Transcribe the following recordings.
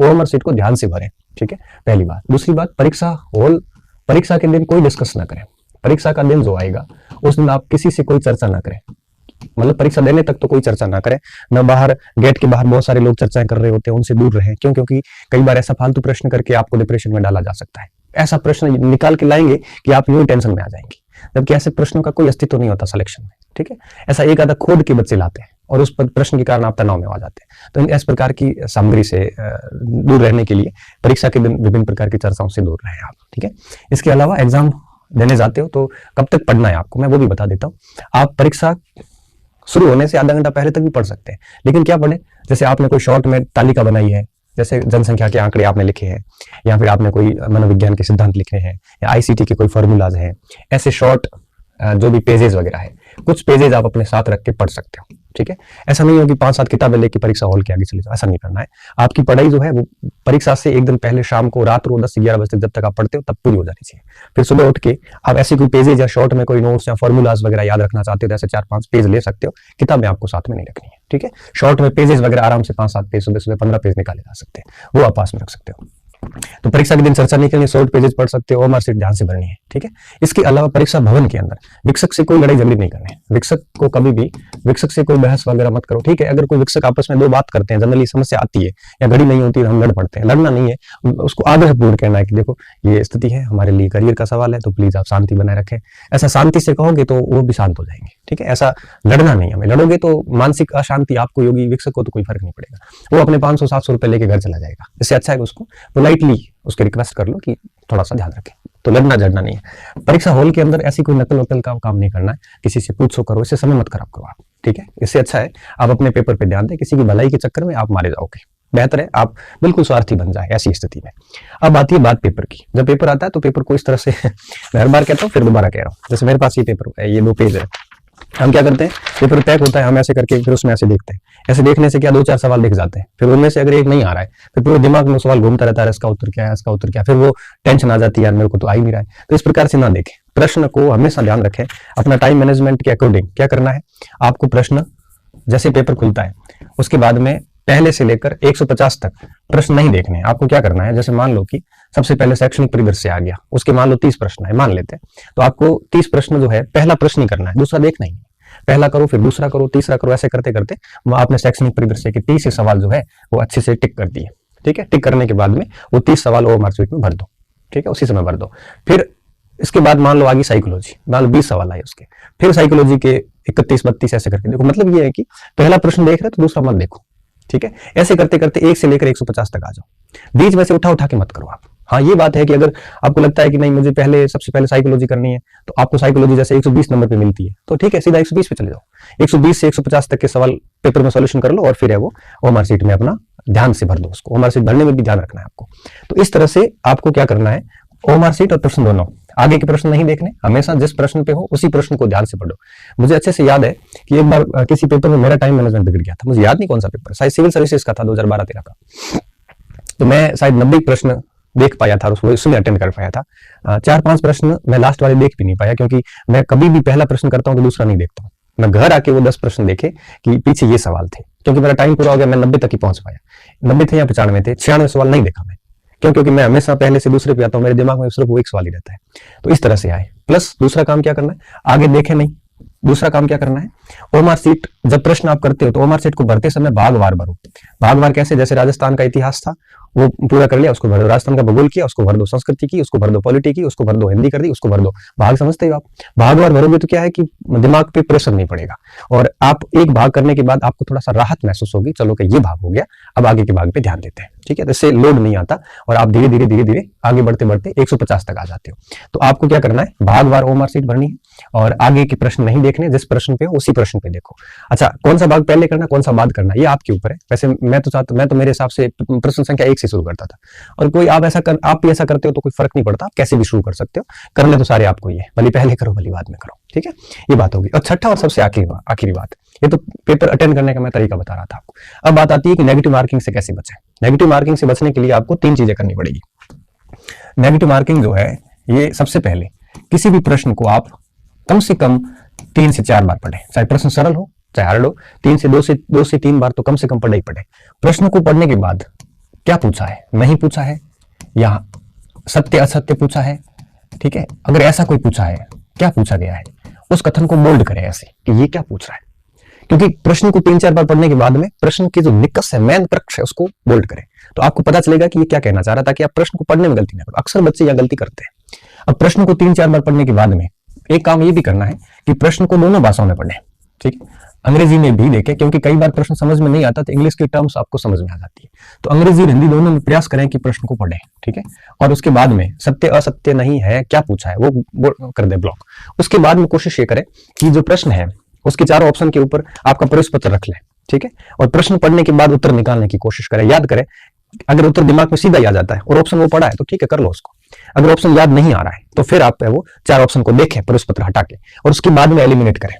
OMR sheet को ध्यान से भरें, ठीक है, पहली बात। दूसरी बात, परीक्षा के दिन कोई डिस्कस ना करें। परीक्षा का दिन जो आएगा उस दिन आप किसी से कोई चर्चा ना करें, मतलब परीक्षा देने तक तो कोई चर्चा ना करें, न बाहर गेट के बाहर बहुत सारे लोग चर्चाएं कर रहे होते हैं, उनसे दूर रहें। क्यों? क्योंकि कई बार ऐसा फालतू प्रश्न करके आपको डिप्रेशन में डाला जा सकता है। ऐसा प्रश्न निकाल के लाएंगे कि आप यूं टेंशन में आ जाएंगे, जबकि ऐसे प्रश्नों का कोई अस्तित्व नहीं होता सिलेक्शन में, ठीक है। ऐसा एक आधा खोद के बच्चे लाते हैं और उस प्रश्न के कारण आप तनाव में आ जाते हैं। तो इस प्रकार की सामग्री से दूर रहने के लिए परीक्षा के दिन विभिन्न प्रकार की चर्चाओं से दूर रहें आप, ठीक है। इसके अलावा एग्जाम देने जाते हो तो कब तक पढ़ना है आपको, मैं वो भी बता देता हूँ। आप परीक्षा शुरू होने से आधा घंटा पहले तक भी पढ़ सकते हैं, लेकिन क्या पढ़ें? जैसे आपने कोई शॉर्ट में तालिका बनाई है, जैसे जनसंख्या के आंकड़े आपने लिखे हैं, या फिर आपने कोई मनोविज्ञान के सिद्धांत लिखे हैं, या आईसीटी के कोई फॉर्मूलाज हैं, ऐसे शॉर्ट जो भी पेजेस वगैरह है, कुछ पेजेस आप अपने साथ रख के पढ़ सकते हो, ठीक है। ऐसा नहीं हो कि 5-7 किताबें लेके परीक्षा हॉल के आगे चले जाओ, ऐसा नहीं करना है। आपकी पढ़ाई जो है वो परीक्षा से एक दिन पहले शाम को, रात को 10 से 11 बजे तक जब तक आप पढ़ते हो तब पूरी हो जानी चाहिए। फिर सुबह उठ के आप ऐसे कोई पेजेज या शॉर्ट में कोई नोट्स या फॉर्मूलाज वगैरह याद रखना चाहते हो तो ऐसे 4-5 पेज ले सकते हो, किताबें आपको साथ में नहीं रखनी है, ठीक है। शॉर्ट में पेजेस वगैरह आराम से 5-7 पेज, सुबह सुबह 15 पेज निकाले जा सकते हैं, वो आप पास में रख सकते हो। तो परीक्षा के दिन चर्चा नहीं करनी, शॉर्ट पेजेस पढ़ सकते हो, ओएमआर शीट ध्यान से भरनी है, ठीक है। इसके अलावा परीक्षा भवन के अंदर विक्षक से कोई लड़ाई झगड़ी नहीं करनी। विक्षक से कोई बहस वगैरह मत करो, ठीक है। अगर कोई विक्षक आपस में दो बात करते हैं, जनरली समस्या आती है या घड़ी नहीं होती है, हम लड़ पड़ते हैं। लड़ना नहीं है, उसको आग्रहपूर्ण कहना है कि देखो ये स्थिति है, हमारे लिए करियर का सवाल है, तो प्लीज आप शांति बनाए रखें। ऐसा शांति से कहोगे तो वो भी शांत हो जाएंगे, ठीक है। ऐसा लड़ना नहीं है, लड़ोगे तो मानसिक अशांति आपको होगी, विक्षक को तो कोई फर्क नहीं पड़ेगा, वो अपने 500-700 रुपए लेके घर चला जाएगा। इससे अच्छा है उसको पोलाइटली उसके रिक्वेस्ट कर लो कि थोड़ा सा ध्यान रखें। तो लड़ना झगड़ना नहीं है। परीक्षा हॉल के अंदर ऐसी कोई नकल वकल का काम नहीं करना है, किसी से पूछो करो, इससे समय मत खराब करो आप, ठीक है। इससे अच्छा है आप अपने पेपर पे ध्यान दें, किसी की भलाई के चक्कर में आप मारे जाओगे, बेहतर है आप बिल्कुल स्वार्थी बन जाए ऐसी स्थिति में। अब आती है बात पेपर की। जब पेपर आता है तो पेपर को इस तरह से मैं हर बार कहता हूँ फिर दोबारा कह रहा हूँ, जैसे मेरे पास ये पेपर है, ये 2 पेज है, हम क्या करते हैं, पेपर पैक होता है, हम ऐसे करके फिर उसमें ऐसे देखते हैं। ऐसे देखने से क्या 2-4 सवाल दिख जाते हैं, फिर उनमें से अगर एक नहीं आ रहा है फिर पूरे दिमाग में सवाल घूमता रहता है, इसका उत्तर क्या है, इसका उत्तर क्या है, फिर वो टेंशन आ जाती है, यार मेरे को तो आ ही नहीं रहा है। तो इस प्रकार से ना देखें, प्रश्न को हमेशा ध्यान रखें। अपना टाइम मैनेजमेंट के अकॉर्डिंग क्या करना है, आपको प्रश्न जैसे पेपर खुलता है उसके बाद में पहले से लेकर 150 तक प्रश्न नहीं देखने हैं। आपको क्या करना है, जैसे मान लो कि सबसे पहले शैक्षणिक परिदृश्य आ गया, उसके मान लो 30 प्रश्न है, मान लेते हैं, तो आपको 30 प्रश्न जो है पहला प्रश्न ही करना है, दूसरा देखना ही नहीं। पहला करो, फिर दूसरा करो, तीसरा करो, ऐसे करते करते आपने शैक्षणिक परिदृश्य के 30 सवाल जो है वो अच्छे से टिक कर दिए, ठीक है। टिक करने के बाद में वो 30 सवाल ओएमआर शीट में भर दो, ठीक है, उसी समय भर दो। फिर इसके बाद मान लो आगे साइकोलॉजी, मान लो 20 सवाल आए उसके, फिर साइकोलॉजी के 31-32 ऐसे करके देखो। मतलब ये है कि पहला प्रश्न देख रहे तो दूसरा मत देखो, ठीक है। ऐसे करते करते 1 से लेकर 150 तक आ जाओ। बीच में से उठा के मत करो आप। हाँ, ये बात है कि अगर आपको लगता है कि नहीं मुझे सबसे पहले साइकोलॉजी करनी है, तो आपको साइकोलॉजी जैसे 120 नंबर पे मिलती है तो ठीक है, सीधा 120 पे चले जाओ। 120 से 150 तक के सवाल पेपर में सॉल्यूशन कर लो और फिर है वो ओएमआर शीट में अपना ध्यान से भर दो उसको। ओएमआर शीट भरने में भी ध्यान रखना है आपको। तो इस तरह से आपको क्या करना है, ओएमआर शीट और प्रश्न दोनों, आगे के प्रश्न नहीं देखने, हमेशा जिस प्रश्न पे हो उसी प्रश्न को ध्यान से पढ़ो। मुझे अच्छे से याद है कि एक बार किसी पेपर में मेरा टाइम मैनेजमेंट बिगड़ गया था, मुझे याद नहीं कौन सा पेपर, शायद सिविल सर्विसेज का था 2012-13 का। तो मैं शायद 90 प्रश्न देख पाया था, उसमें अटेंड कर पाया था। 4-5 प्रश्न मैं लास्ट वाले देख भी नहीं पाया, क्योंकि मैं कभी भी पहला प्रश्न करता हूं तो दूसरा नहीं देखता हूं। मैं घर आके वो 10 प्रश्न देखे कि पीछे ये सवाल थे, क्योंकि मेरा टाइम पूरा हो गया, मैं 90 तक ही पहुंच पाया। 90 थे या 95 थे, 96 सवाल नहीं देखा मैं, क्योंकि मैं हमेशा पहले से दूसरे पे आता हूं, मेरे दिमाग में सिर्फ वो एक सवाल ही रहता है। तो इस तरह से आए। प्लस दूसरा काम क्या करना है, आगे देखे नहीं, दूसरा काम क्या करना है, ओएमआर शीट जब प्रश्न आप करते हो तो ओएमआर शीट को भरते समय भागवार भरो। भागवार कैसे, जैसे राजस्थान का इतिहास था वो पूरा कर लिया, उसको भर दो। राजस्थान का भूगोल किया, उसको भर दो। संस्कृति की, उसको भर दो। पॉलिटी की, उसको भर दो। हिंदी कर दी, उसको भर दो। भाग समझते हो आप? भागवार भरोगे तो क्या है कि दिमाग पे प्रेशर नहीं पड़ेगा, और आप एक भाग करने के बाद आपको थोड़ा सा राहत महसूस होगी, चलो कि ये भाग हो गया, अब आगे के भाग पे ध्यान देते हैं, ठीक है। तो इससे लोड नहीं आता और आप धीरे धीरे आगे बढ़ते बढ़ते 150 तक आ जाते हो। तो आपको क्या करना है, भागवार ओएमआर शीट भरनी है और आगे के प्रश्न नहीं देखने, जिस प्रश्न पे हो उसी प्रश्न पे देखो। अच्छा, कौन सा भाग पहले करना, कौन सा बाद करना, ये आपके ऊपर है। वैसे मैं तो मेरे हिसाब से प्रश्न संख्या 1 से शुरू करता था, और कोई आप भी ऐसा करते हो तो कोई फर्क नहीं पड़ता, आप कैसे भी शुरू कर सकते हो। करने तो सारे आपको ही है, भले पहले करो भले बाद में करो, ठीक है। ये बात होगी। और छठा और सबसे आखिरी बात, ये तो पेपर अटेंड करने का मैं तरीका बता रहा था आपको। अब बात आती है कि नेगेटिव मार्किंग से कैसे बचें। नेगेटिव मार्किंग से बचने के लिए आपको 3 चीजें करनी पड़ेगी। नेगेटिव मार्किंग जो है, ये सबसे पहले किसी भी प्रश्न को आप कम से कम 3 से 4 बार पढ़ें, चाहे प्रश्न सरल हो चाहे हार्ड हो। 2 से 3 बार तो कम से कम पढ़े ही पढ़े। प्रश्न को पढ़ने के बाद क्या पूछा है, नहीं पूछा है, या सत्य असत्य पूछा है, ठीक है। अगर ऐसा कोई पूछा है, क्या पूछा गया है, उस कथन को बोल्ड करें ऐसे कि ये क्या पूछ रहा है, क्योंकि प्रश्न को 3-4 बार पढ़ने के बाद में प्रश्न की जो निकष है, मेन पक्ष है, उसको बोल्ड करें, तो आपको पता चलेगा कि ये क्या कहना चाह रहा था, ताकि आप प्रश्न को पढ़ने में गलती ना करो। अक्सर बच्चे यह गलती करते हैं। अब प्रश्न को 3-4 बार पढ़ने के बाद में एक काम ये भी करना है कि प्रश्न को दोनों भाषाओं में पढ़ें, ठीक है, अंग्रेजी में भी देखें, क्योंकि कई बार प्रश्न समझ में नहीं आता तो इंग्लिश की टर्म्स आपको समझ में आ जाती है। तो अंग्रेजी और हिंदी दोनों में प्रयास करें कि प्रश्न को पढ़ें, ठीक है। और उसके बाद में सत्य असत्य नहीं है, क्या पूछा है, वो कर दे ब्लॉक। उसके बाद में कोशिश ये करें कि जो प्रश्न है उसके चारों ऑप्शन के ऊपर आपका प्रश्न पत्र रख लें, ठीक है। और प्रश्न पढ़ने के बाद उत्तर निकालने की कोशिश करें। याद करें, अगर उत्तर दिमाग में सीधा ही आ जाता है और ऑप्शन वो पढ़ा है तो ठीक है, कर लो उसको। अगर ऑप्शन याद नहीं आ रहा है तो फिर आप वो 4 ऑप्शन को देखें प्रश्न पत्र हटा के, और उसके बाद में एलिमिनेट करें,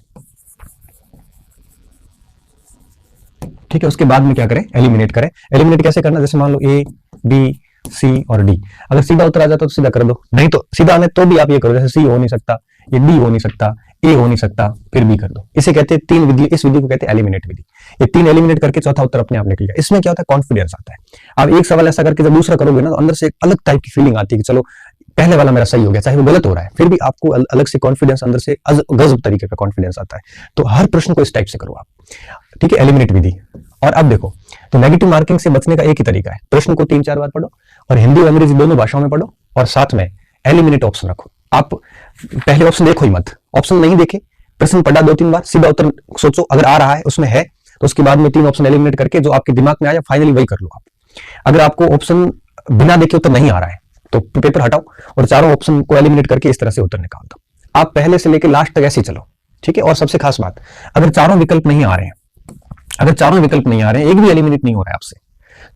ठीक है। उसके बाद में क्या करें, एलिमिनेट करें। एलिमिनेट कैसे करना, जैसे मान लो ए, बी, सी और डी। अगर सीधा उत्तर आ जाता तो सीधा कर दो, नहीं तो सीधा आने तो भी आप ये करो, जैसे सी हो नहीं सकता, ये डी हो नहीं सकता, ए हो नहीं सकता, फिर बी कर दो। इसे कहते हैं 3 विधि, इस विधि को कहते हैं एलिमिनेट विधि। ये 3 एलिमिनेट करके चौथा उत्तर अपने आप निकल गया। इसमें क्या होता है, कॉन्फिडेंस आता है। आप एक सवाल ऐसा करके जब दूसरा करोगे ना, तो अंदर से एक अलग टाइप की फीलिंग आती है कि चलो पहले वाला मेरा सही हो गया, चाहे वो गलत हो रहा है, फिर भी आपको अलग से कॉन्फिडेंस, अंदर से गजब तरीके का कॉन्फिडेंस आता है। तो हर प्रश्न को इस टाइप से करो आप, ठीक है, एलिमिनेट विधि। और अब देखो, तो नेगेटिव मार्किंग से बचने का एक ही तरीका है, प्रश्न को 3-4 बार पढ़ो और हिंदी और अंग्रेजी दोनों भाषाओं में पढ़ो, और साथ में एलिमिनेट ऑप्शन रखो। आप पहले ऑप्शन देखो ही मत, ऑप्शन नहीं देखे, प्रश्न पढ़ा 2-3 बार, सीधा उत्तर सोचो, अगर आ रहा है उसमें है तो उसके बाद में 3 ऑप्शन एलिमिनेट करके जो आपके दिमाग में आया फाइनली वही कर लो आप। अगर आपको ऑप्शन बिना देखे उत्तर नहीं आ रहा है तो पेपर हटाओ और चारों ऑप्शन को एलिमिनेट करके इस तरह से उत्तर निकाल दो। आप पहले से लेकर लास्ट तक ऐसे ही चलो, ठीक है। और सबसे खास बात, अगर चारों विकल्प नहीं आ रहे हैं, एक भी एलिमिनेट नहीं हो रहा है आपसे,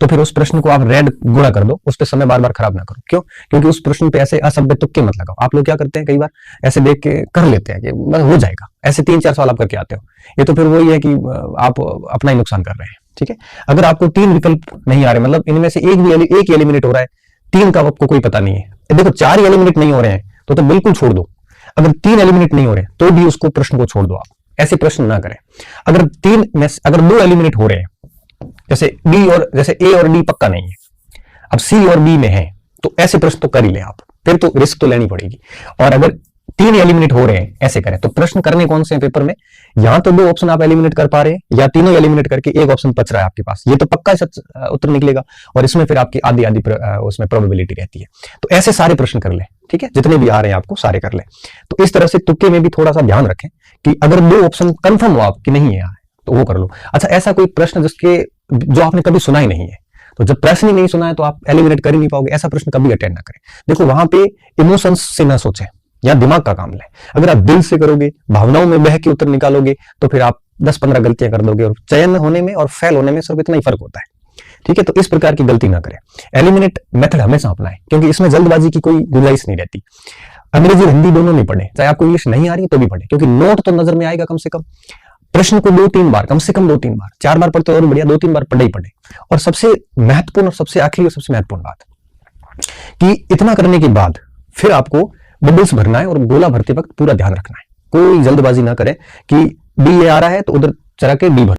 तो फिर उस प्रश्न को आप रेड गुणा कर दो, उस पर समय बार बार खराब ना करो। क्यों? क्योंकि उस प्रश्न पे ऐसे असभ्य तुक्के मत लगाओ। आप लोग क्या करते हैं, कई बार ऐसे देख के कर लेते हैं कि हो जाएगा, ऐसे 3-4 सवाल आप करके आते हो, ये तो फिर वही है कि आप अपना ही नुकसान कर रहे हैं, ठीक है। अगर आपको 3 विकल्प नहीं आ रहे, मतलब इनमें से एक एलिमिनेट हो रहा है, 3 का आपको कोई पता नहीं है, देखो 4 एलिमिनेट नहीं हो रहे हैं तो बिल्कुल छोड़ दो। अगर 3 एलिमिनेट नहीं हो रहे तो भी उसको प्रश्न को छोड़ दो, आप ऐसे प्रश्न ना करें। अगर 2 एलिमिनेट हो रहे हैं, जैसे ए और डी पक्का नहीं है, अब सी और बी में है, तो ऐसे प्रश्न तो कर ही ले आप, फिर तो रिस्क तो लेनी पड़ेगी। और अगर 3 एलिमिनेट हो रहे हैं, ऐसे करें। तो प्रश्न करने कौन से हैं पेपर में, यहां तो 2 ऑप्शन आप एलिमिनेट कर पा रहे हैं, या तीनों एलिमिनेट करके एक ऑप्शन बच रहा है आपके पास, ये तो पक्का उत्तर निकलेगा, और इसमें फिर आपकी आधी उसमें प्रोबेबिलिटी रहती है। तो ऐसे सारे प्रश्न कर ले, ठीक है, जितने भी आ रहे हैं आपको सारे कर ले। तो इस तरह से तुक्के में भी थोड़ा सा ध्यान रखें कि अगर 2 ऑप्शन कंफर्म हो आपकी नहीं है तो वो कर लो। अच्छा, ऐसा कोई प्रश्न जो आपने कभी सुना ही नहीं है, तो जब प्रश्न ही नहीं सुना है तो आप एलिमिनेट कर ही नहीं पाओगे, ऐसा प्रश्न कभी अटेंड ना करें। देखो वहां पे इमोशंस से ना सोचें, या दिमाग का काम लें। अगर आप दिल से करोगे, भावनाओं में बह के उत्तर निकालोगे, तो फिर आप 10-15 गलतियां कर दोगे, और चयन होने में और फेल होने में सिर्फ इतना ही फर्क होता है, ठीक है। तो इस प्रकार की गलती ना करें, एलिमिनेट मेथड हमेशा अपनाएं, क्योंकि इसमें जल्दबाजी की कोई गुंजाइश नहीं रहती। अंग्रेजी और हिंदी दोनों में पढ़े, चाहे आपको इंग्लिश नहीं आ रही तो भी पढ़े, क्योंकि नोट तो नजर में आएगा कम से कम। प्रश्न को 2-3 बार, कम से कम 2-3 बार, 4 बार पढ़ते और बढ़िया, 2-3 बार पढ़े ही पढ़े। और सबसे महत्वपूर्ण और सबसे आखिरी और सबसे महत्वपूर्ण बात कि इतना करने के बाद फिर आपको बबल्स भरना है, और गोला भरते वक्त पूरा ध्यान रखना है, कोई जल्दबाजी ना करें कि डी ए आ रहा है तो उधर चला के डी भर